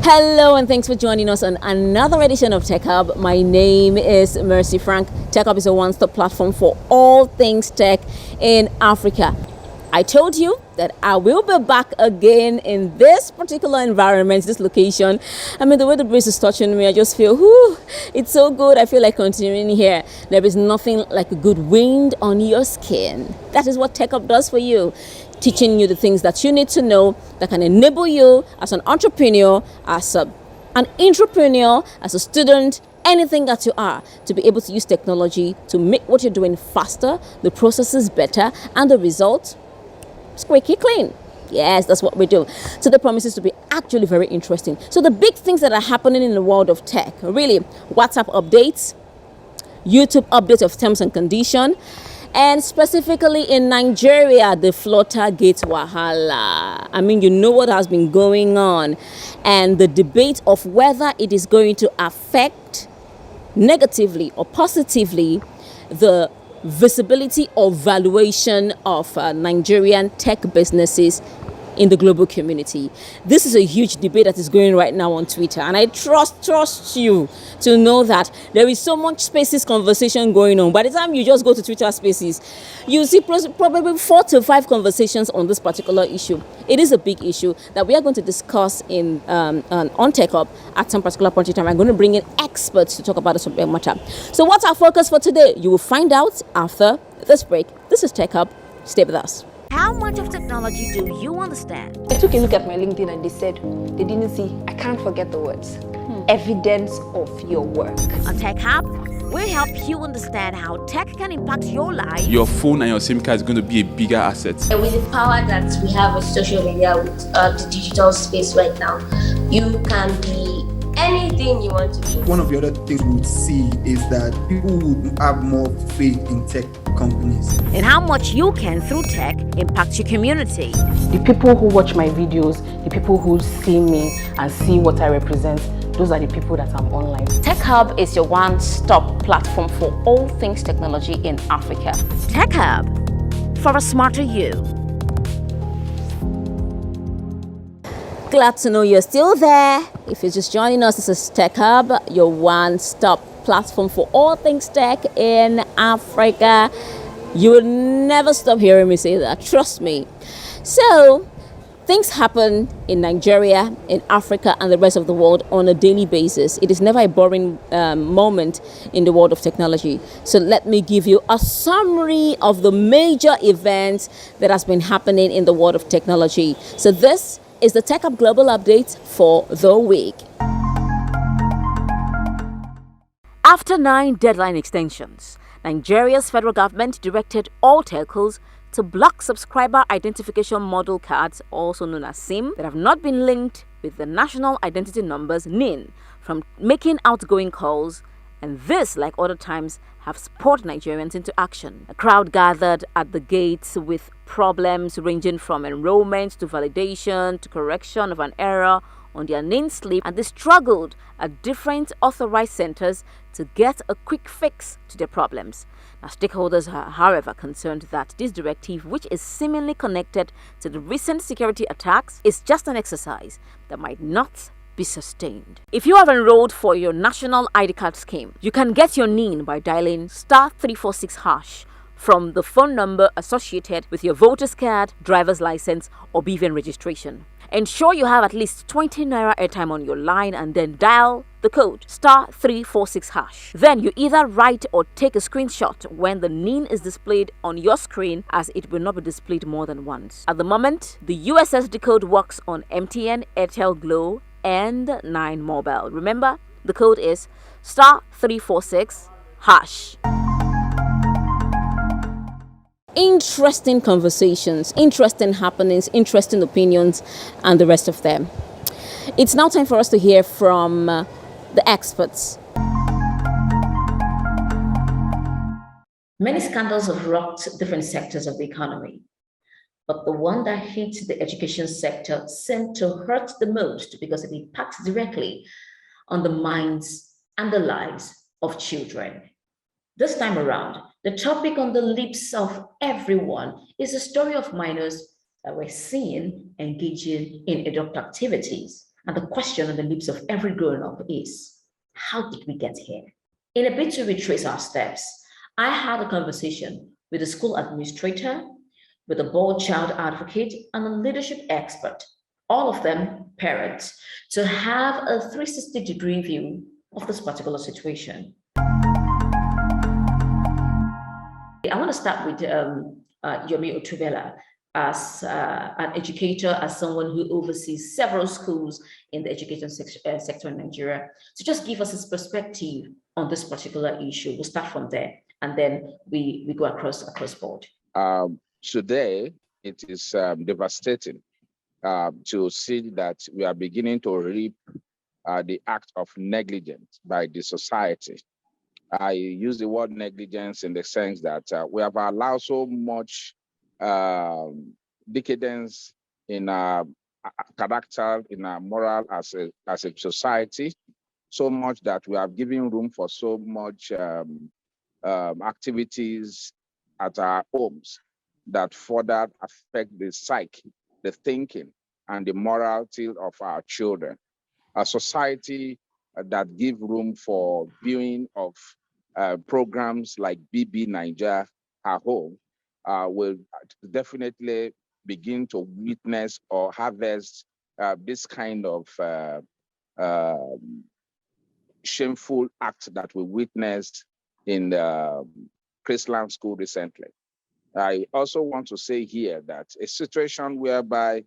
Hello and thanks for joining us on another edition of Tech Hub. My name is Mercy Frank. Tech Hub is a one-stop platform for all things tech in Africa. I told you that I will be back again in this particular environment, this location. I mean, the way the breeze is touching me, I just feel, whoo, it's so good. I feel like continuing here. There is nothing like a good wind on your skin. That is what Tech Hub does for you. Teaching you the things that you need to know that can enable you as an entrepreneur, as an entrepreneur, as a student, anything that you are, to be able to use technology to make what you're doing faster, the processes better, and the result squeaky clean. Yes, that's what we do. So the promises to be actually very interesting. So the big things that are happening in the world of tech, really, WhatsApp updates, YouTube updates of terms and condition, and specifically in Nigeria, the Gate Wahala. I mean, you know what has been going on, and the debate of whether it is going to affect negatively or positively the visibility or valuation of Nigerian tech businesses in the global community. This is a huge debate that is going right now on Twitter, and I trust you to know that there is so much Spaces conversation going on. By the time you just go to Twitter Spaces, you see probably 4 to 5 conversations on this particular issue. It is a big issue that we are going to discuss in on Tech Hub at some particular point in time. I'm going to bring in experts to talk about the subject matter. So what's our focus for today? You will find out after this break. This is Tech Hub. Stay with us. How much of technology do you understand? I took a look at my LinkedIn and they said they didn't see, I can't forget the words, evidence of your work. On Tech Hub, we help you understand how tech can impact your life. Your phone and your SIM card is going to be a bigger asset. With the power that we have with social media, with the digital space right now, you can be anything you want to be. One of the other things we would see is that people would have more faith in tech companies. And how much you can, through tech, impact your community. The people who watch my videos, the people who see me and see what I represent, those are the people that I'm online. Tech Hub is your one-stop platform for all things technology in Africa. Tech Hub, for a smarter you. Glad to know you're still there. If you're just joining us, this is Tech Hub, your one-stop platform for all things tech in Africa. You will never stop hearing me say that, trust me. So, things happen in Nigeria, in Africa, and the rest of the world on a daily basis. It is never a boring moment in the world of technology. So let me give you a summary of the major events that has been happening in the world of technology. So this is the Tech Hub Global Update for the week. After 9 deadline extensions, Nigeria's federal government directed all telcos to block subscriber identification model cards, also known as SIM, that have not been linked with the National Identity Numbers (NIN) from making outgoing calls, and this, like other times, have spurred Nigerians into action. A crowd gathered at the gates with problems ranging from enrollment to validation to correction of an error on their NIN slip, and they struggled at different authorized centers to get a quick fix to their problems. Now, stakeholders are, however, concerned that this directive, which is seemingly connected to the recent security attacks, is just an exercise that might not be sustained. If you have enrolled for your national ID card scheme, you can get your NIN by dialing *346# from the phone number associated with your voter's card, driver's license, or BVN registration. Ensure you have at least 20 naira airtime on your line and then dial the code *346#. Then you either write or take a screenshot when the NIN is displayed on your screen, as it will not be displayed more than once. At the moment, the USSD code works on MTN, Airtel, Glo, and 9 Mobile. Remember, the code is *346#. Interesting conversations, interesting happenings, interesting opinions, and the rest of them. It's now time for us to hear from the experts. Many scandals have rocked different sectors of the economy, but the one that hit the education sector seemed to hurt the most because it impacts directly on the minds and the lives of children. This time around, the topic on the lips of everyone is the story of minors that were seen engaging in adult activities. And the question on the lips of every grown-up is, how did we get here? In a bid to retrace our steps, I had a conversation with a school administrator, with a board child advocate, and a leadership expert, all of them parents, to have a 360-degree view of this particular situation. I want to start with Yomi Otubela as an educator, as someone who oversees several schools in the education sector in Nigeria. So just give us his perspective on this particular issue. We'll start from there, and then we go across board. Today, it is devastating to see that we are beginning to reap the act of negligence by the society. I use the word negligence in the sense that we have allowed so much decadence in our character, in our moral as a society, so much that we have given room for so much activities at our homes that further affect the psyche, the thinking, and the morality of our children. A society that give room for viewing of programs like BB Niger at home will definitely begin to witness or harvest this kind of shameful act that we witnessed in the Chrisland school recently. I also want to say here that a situation whereby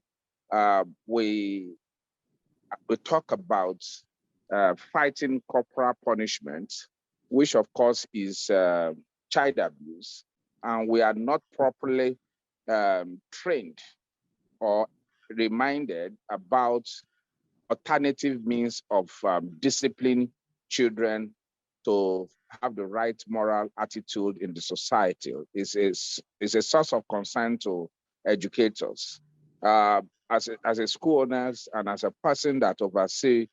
we talk about fighting corporal punishment, which of course is child abuse, and we are not properly trained or reminded about alternative means of disciplining children to have the right moral attitude in the society is a source of concern to educators. As a school owners and as a person that oversee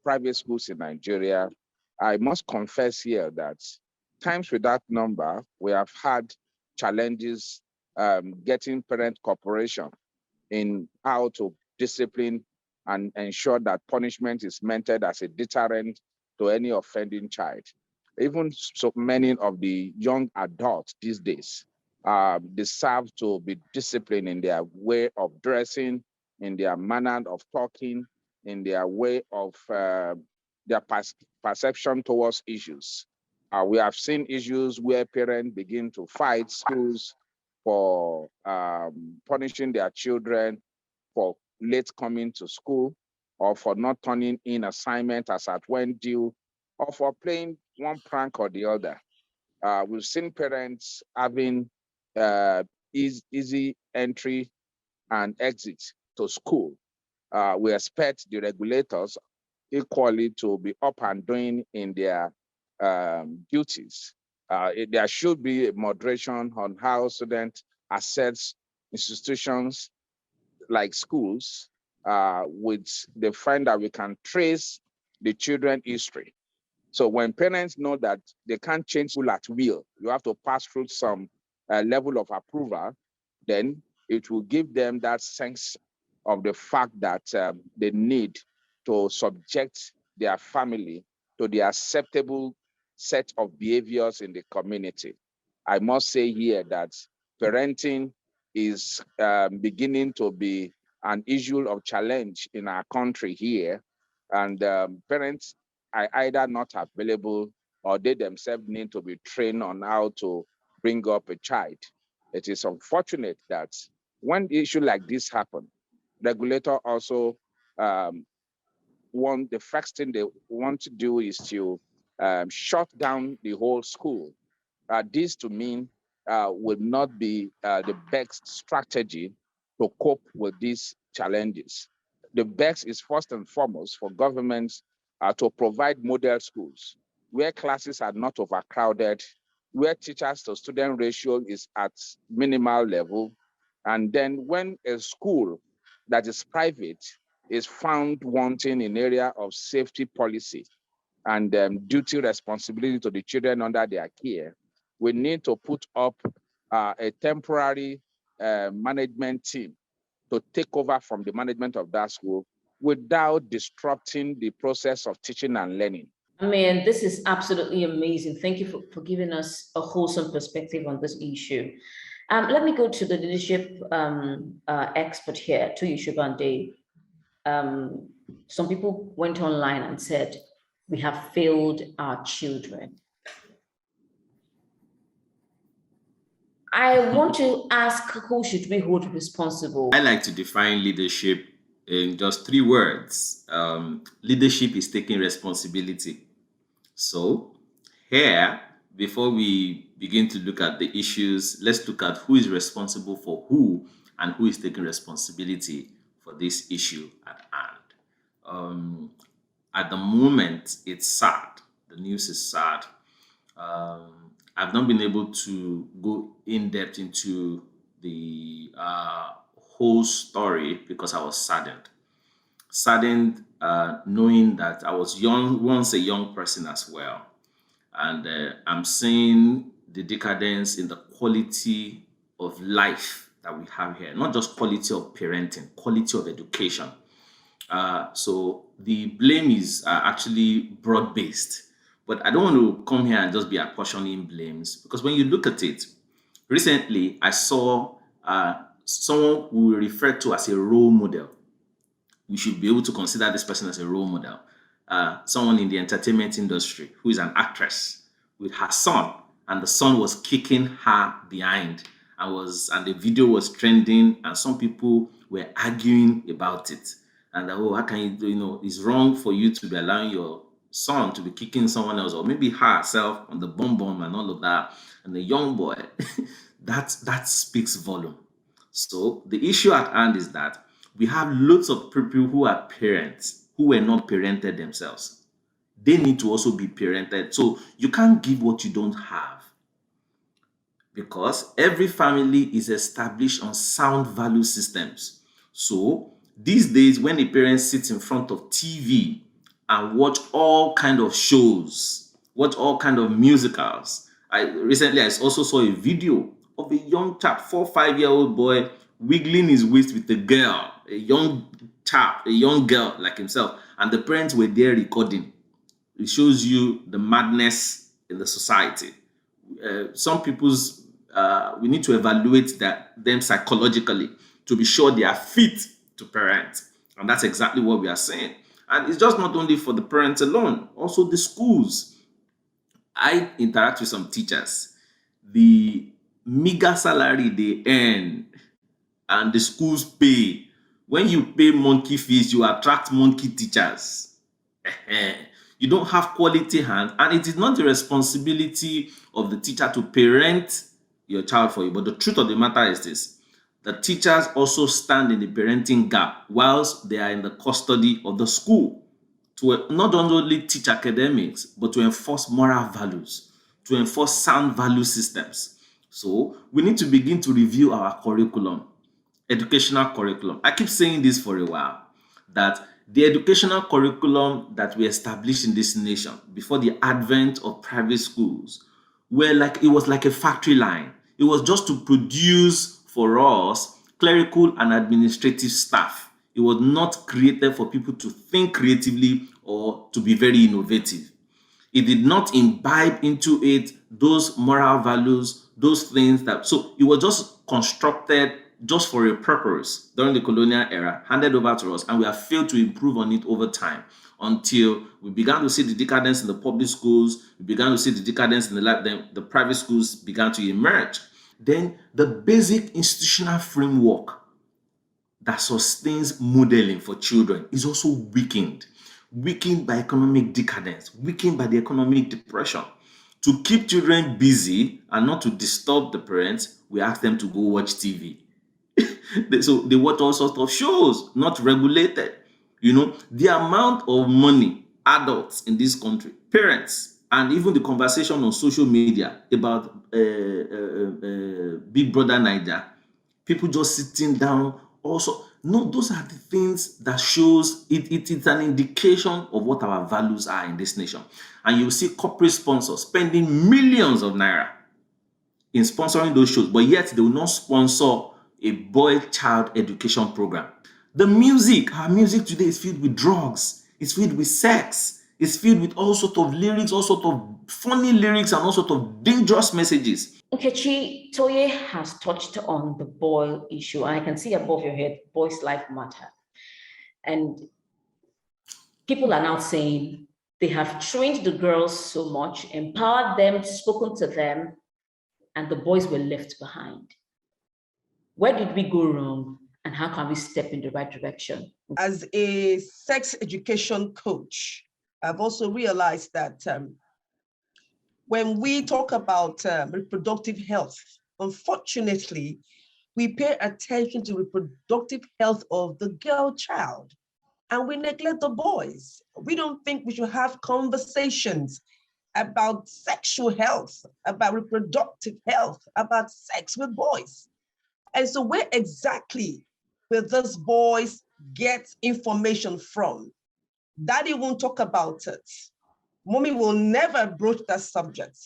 private schools in Nigeria, I must confess here that times without number, we have had challenges getting parent cooperation in how to discipline and ensure that punishment is meted as a deterrent to any offending child. Even so many of the young adults these days deserve to be disciplined in their way of dressing, in their manner of talking, in their way of their perception towards issues. We have seen issues where parents begin to fight schools for punishing their children for late coming to school, or for not turning in assignment as at when due, or for playing one prank or the other. We've seen parents having easy entry and exit to school. We expect the regulators equally to be up and doing in their duties. There should be a moderation on how students assess institutions like schools, which they find that we can trace the children's history. So when parents know that they can't change school at will, you have to pass through some level of approval, then it will give them that sense of the fact that they need to subject their family to the acceptable set of behaviors in the community. I must say here that parenting is beginning to be an issue of challenge in our country here. And parents are either not available or they themselves need to be trained on how to bring up a child. It is unfortunate that when issue like this happen, regulator also the first thing they want to do is to shut down the whole school. This to me would not be the best strategy to cope with these challenges. The best is first and foremost for governments to provide model schools where classes are not overcrowded, where teachers to student ratio is at minimal level. And then when a school that is private is found wanting in area of safety policy and duty responsibility to the children under their care, we need to put up a temporary management team to take over from the management of that school without disrupting the process of teaching and learning. I mean, this is absolutely amazing. Thank you for giving us a wholesome perspective on this issue. Let me go to the leadership expert here, to Yushubande. Some people went online and said, we have failed our children. I want to ask, who should we hold responsible? I like to define leadership in just 3 words. Leadership is taking responsibility. So here, before we begin to look at the issues, let's look at who is responsible for who and who is taking responsibility for this issue at hand. At the moment, it's sad. The news is sad. I've not been able to go in depth into the whole story because I was saddened. Saddened knowing that I was once a young person as well. And I'm seeing the decadence in the quality of life that we have here. Not just quality of parenting, quality of education. So the blame is actually broad-based. But I don't want to come here and just be apportioning blames, because when you look at it, recently I saw someone who we refer to as a role model. We should be able to consider this person as a role model. Someone in the entertainment industry who is an actress with her son, and the son was kicking her behind, and the video was trending, and some people were arguing about it. And how can you do, it's wrong for you to be allowing your son to be kicking someone else, or maybe herself on the bum and all of that, and the young boy. that speaks volume. So the issue at hand is that we have lots of people who are parents who were not parented themselves. They need to also be parented. So you can't give what you don't have, because every family is established on sound value systems. So these days, when a parent sits in front of TV and watch all kind of shows, watch all kind of musicals. Recently I also saw a video of a young chap, 4 or 5-year-old boy, wiggling his waist with a girl, a young chap, a young girl like himself, and the parents were there recording. It shows you the madness in the society. Some people's, we need to evaluate them psychologically to be sure they are fit to parent. And that's exactly what we are saying. And it's just not only for the parents alone, also the schools. I interact with some teachers. The meager salary they earn and the schools pay. When you pay monkey fees, you attract monkey teachers. You don't have quality hands, and it is not the responsibility of the teacher to parent your child for you. But the truth of the matter is this: the teachers also stand in the parenting gap whilst they are in the custody of the school, to not only teach academics, but to enforce moral values, to enforce sound value systems. So we need to begin to review our curriculum, educational curriculum. I keep saying this for a while, that the educational curriculum that we established in this nation before the advent of private schools it was like a factory line. It was just to produce for us clerical and administrative staff. It was not created for people to think creatively or to be very innovative. It did not imbibe into it those moral values, those things so it was just constructed just for a purpose during the colonial era, handed over to us, and we have failed to improve on it over time until we began to see the decadence in the public schools, we began to see the decadence in the private schools began to emerge. Then the basic institutional framework that sustains modeling for children is also weakened by economic decadence, weakened by the economic depression. To keep children busy and not to disturb the parents, we ask them to go watch TV. So they watch all sorts of shows, not regulated. The amount of money adults in this country, parents, and even the conversation on social media about Big Brother Niger, people just sitting down. Also, no, those are the things that shows it's an indication of what our values are in this nation. And you see corporate sponsors spending millions of naira in sponsoring those shows, but yet they will not sponsor a boy child education program. The music, our music today is filled with drugs, it's filled with sex, it's filled with all sorts of lyrics, all sorts of funny lyrics, and all sorts of dangerous messages. Nkechi, Toye has touched on the boy issue, and I can see above your head, boys' life matter. And people are now saying they have trained the girls so much, empowered them, spoken to them, and the boys were left behind. Where did we go wrong, and how can we step in the right direction? As a sex education coach, I've also realized that when we talk about reproductive health, unfortunately, we pay attention to reproductive health of the girl child, and we neglect the boys. We don't think we should have conversations about sexual health, about reproductive health, about sex with boys. And so where exactly will these boys get information from? Daddy won't talk about it. Mommy will never broach that subject.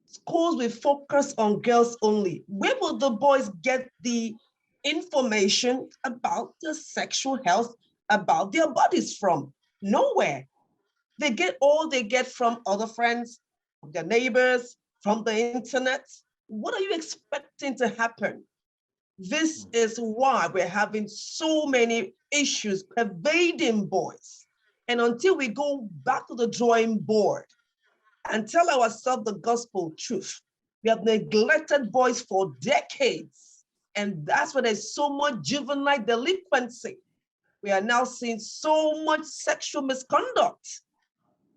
Schools will focus on girls only. Where will the boys get the information about their sexual health, about their bodies from? Nowhere. They get all they get from other friends, their neighbors, from the internet. What are you expecting to happen? This is why we're having so many issues pervading boys. And until we go back to the drawing board and tell ourselves the gospel truth, we have neglected boys for decades. And that's why there's so much juvenile delinquency. We are now seeing so much sexual misconduct.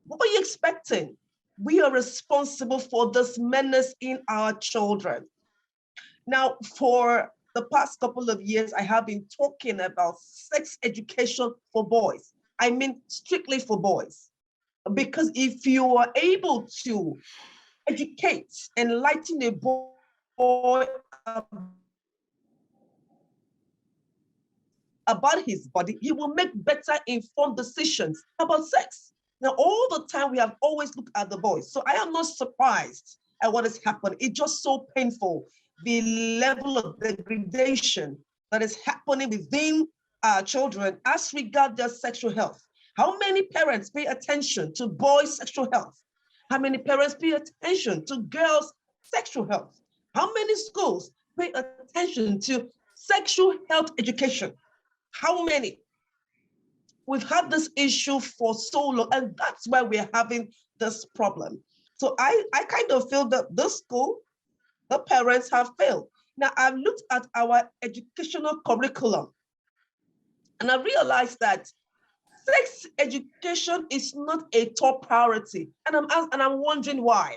What are you expecting? We are responsible for this menace in our children. Now, for the past couple of years, I have been talking about sex education for boys. I mean, strictly for boys. Because if you are able to educate, enlighten a boy about his body, he will make better informed decisions about sex. Now, all the time we have always looked at the boys. So I am not surprised at what has happened. It's just so painful, the level of degradation that is happening within our children as regard their sexual health. How many parents pay attention to boys' sexual health? How many parents pay attention to girls' sexual health? How many schools pay attention to sexual health education? How many? We've had this issue for so long, and that's why we're having this problem. So I kind of feel that this school, the parents have failed. Now, I've looked at our educational curriculum, and I realized that sex education is not a top priority. And I'm wondering why.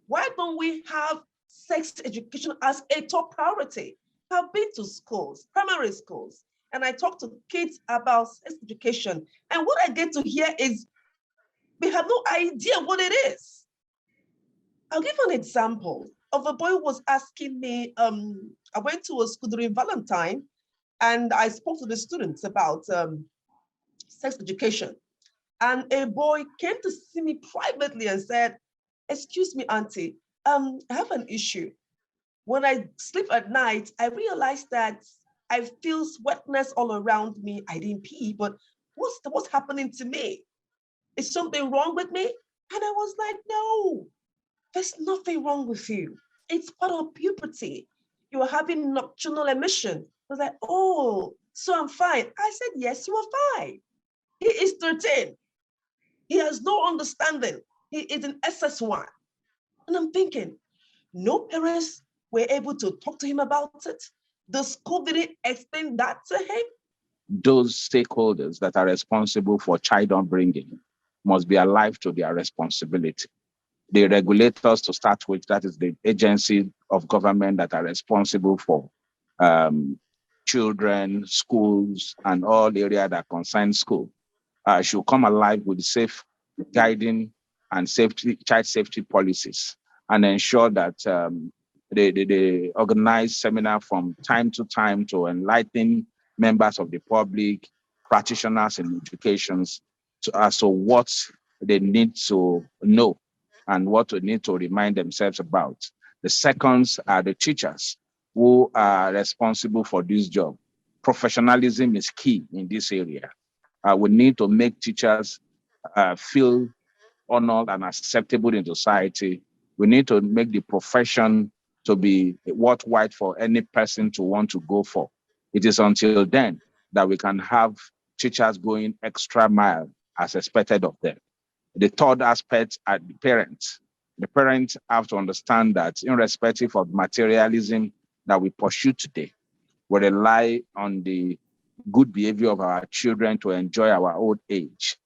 Why don't we have sex education as a top priority? I've been to schools, primary schools, and I talk to kids about sex education. And what I get to hear is we have no idea what it is. I'll give an example of a boy who was asking me, I went to a school during Valentine, and I spoke to the students about sex education. And a boy came to see me privately and said, "Excuse me, auntie, I have an issue. When I sleep at night, I realize that I feel wetness all around me. I didn't pee, but what's happening to me? Is something wrong with me?" And I was like, "No, there's nothing wrong with you. It's part of puberty. You are having nocturnal emission." I was like, "Oh, so I'm fine." I said, "Yes, you are fine." He is 13. He has no understanding. He is in SS1. And I'm thinking, no parents were able to talk to him about it. The school didn't explain that to him. Those stakeholders that are responsible for child upbringing must be alive to their responsibility. The regulators to start with, that is the agency of government that are responsible for children, schools, and all area that concern school, should come alive with safe guiding and safety, child safety policies, and ensure that they organize seminar from time to time to enlighten members of the public, practitioners in educations, as to what they need to know and what they need to remind themselves about. The seconds are the teachers who are responsible for this job. professionalism is key in this area. We need to make teachers feel honored and acceptable in society. We need to make the profession to be worthwhile for any person to want to go for. It is until then that we can have teachers going extra mile as expected of them. The third aspect are the parents. The parents have to understand that irrespective of materialism that we pursue today, we rely on the good behavior of our children to enjoy our old age,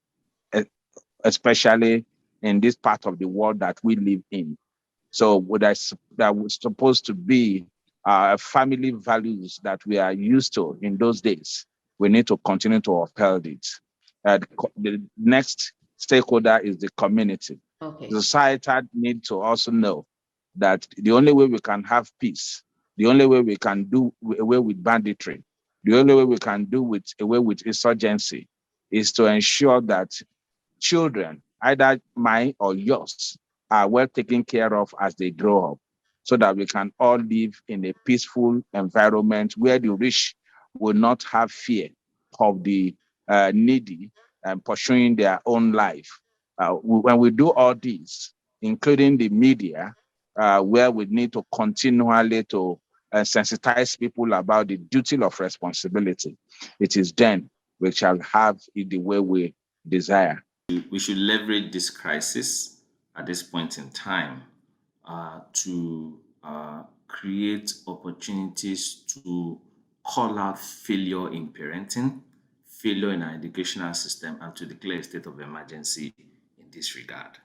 especially in this part of the world that we live in. So that was supposed to be family values that we are used to in those days. We need to continue to uphold it. The next stakeholder is the community. Okay. The society needs to also know that the only way we can have peace, the only way we can do away with banditry, the only way we can do away with insurgency is to ensure that children, either mine or yours, are well taken care of as they grow up, so that we can all live in a peaceful environment where the rich will not have fear of the needy and pursuing their own life. When we do all these, including the media, where we need to continually to sensitize people about the duty of responsibility, it is then we shall have it the way we desire. We should leverage this crisis at this point in time to create opportunities to call out failure in parenting, failure in our educational system, and to declare a state of emergency in this regard.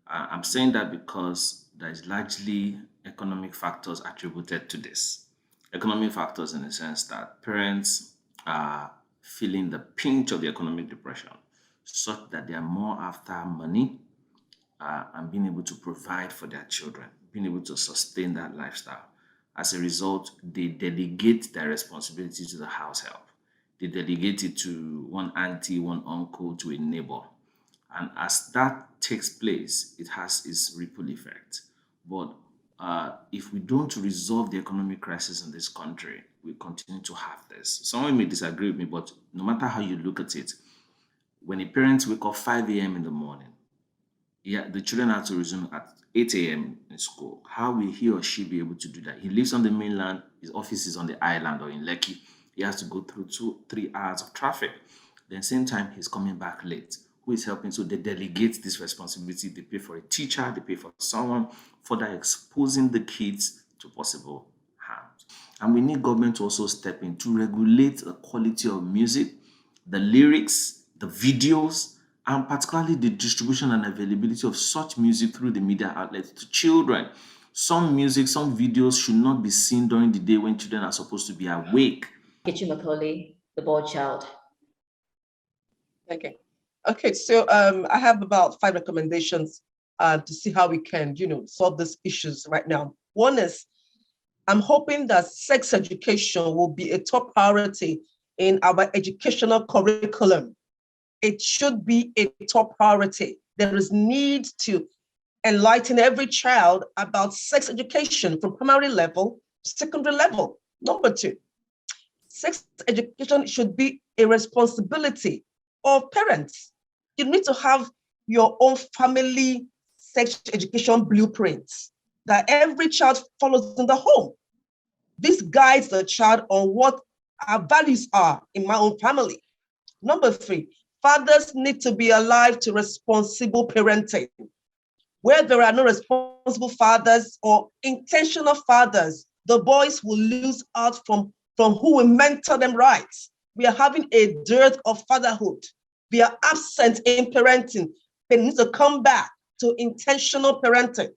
I'm saying that because there is largely economic factors attributed to this. Economic factors in the sense that parents are feeling the pinch of the economic depression, such that they are more after money and being able to provide for their children, being able to sustain that lifestyle. As a result, they delegate their responsibility to the house help. They delegate it to one auntie, one uncle, to a neighbor. And as that takes place, it has its ripple effect. But if we don't resolve the economic crisis in this country, we continue to have this. Someone may disagree with me, but no matter how you look at it, when a parent wake up 5 a.m. in the morning, the children have to resume at 8 a.m. in school. How will he or she be able to do that? He lives on the mainland, his office is on the island or in Lekki. He has to go through 2-3 hours of traffic. Then same time, he's coming back late. Who is helping? So they delegate this responsibility. They pay for a teacher, they pay for someone, further exposing the kids to possible harms. And we need government to also step in to regulate the quality of music, the lyrics, the videos, and particularly the distribution and availability of such music through the media outlets to children. Some music, some videos should not be seen during the day when children are supposed to be awake. Get Macaulay, the boy child. Okay, so I have about 5 recommendations to see how we can, solve these issues right now. One is, I'm hoping that sex education will be a top priority in our educational curriculum. It should be a top priority. There is need to enlighten every child about sex education from primary level to secondary level. Number 2, sex education should be a responsibility of parents. You need to have your own family sex education blueprints that every child follows in the home. This guides the child on what our values are in my own family. Number 3, fathers need to be alive to responsible parenting. Where there are no responsible fathers or intentional fathers, the boys will lose out from who will mentor them right. We are having a dearth of fatherhood. We are absent in parenting. They need to come back to intentional parenting.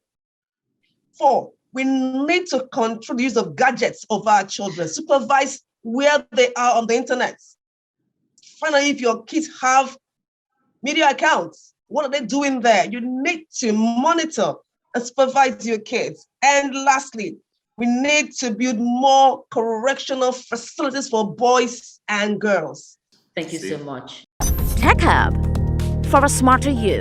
4, we need to control the use of gadgets of our children, supervise where they are on the internet. Finally, if your kids have media accounts, what are they doing there? You need to monitor and supervise your kids. And lastly, we need to build more correctional facilities for boys and girls. Thank you so much. Tech Hub, for a smarter you.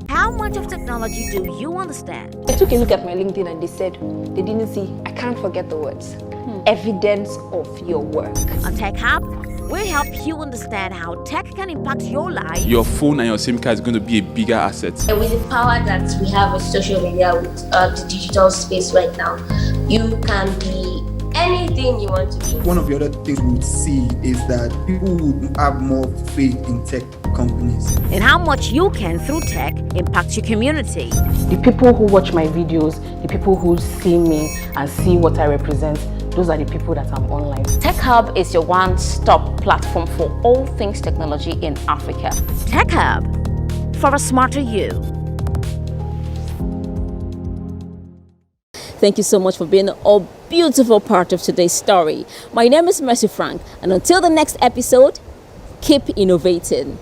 How much of technology do you understand? I took a look at my LinkedIn and they said they didn't see, I can't forget the words. evidence of your work. On Tech Hub, we help you understand how tech can impact your life. Your phone and your SIM card is going to be a bigger asset. And with the power that we have with social media, with the digital space right now, you can be anything you want to be. One of the other things we would see is that people would have more faith in tech companies. And how much you can, through tech, impact your community. The people who watch my videos, the people who see me and see what I represent, those are the people that I'm online. Tech Hub is your one-stop platform for all things technology in Africa. Tech Hub, for a smarter you. Thank you so much for being a beautiful part of today's story. My name is Mercy Frank, and until the next episode, keep innovating.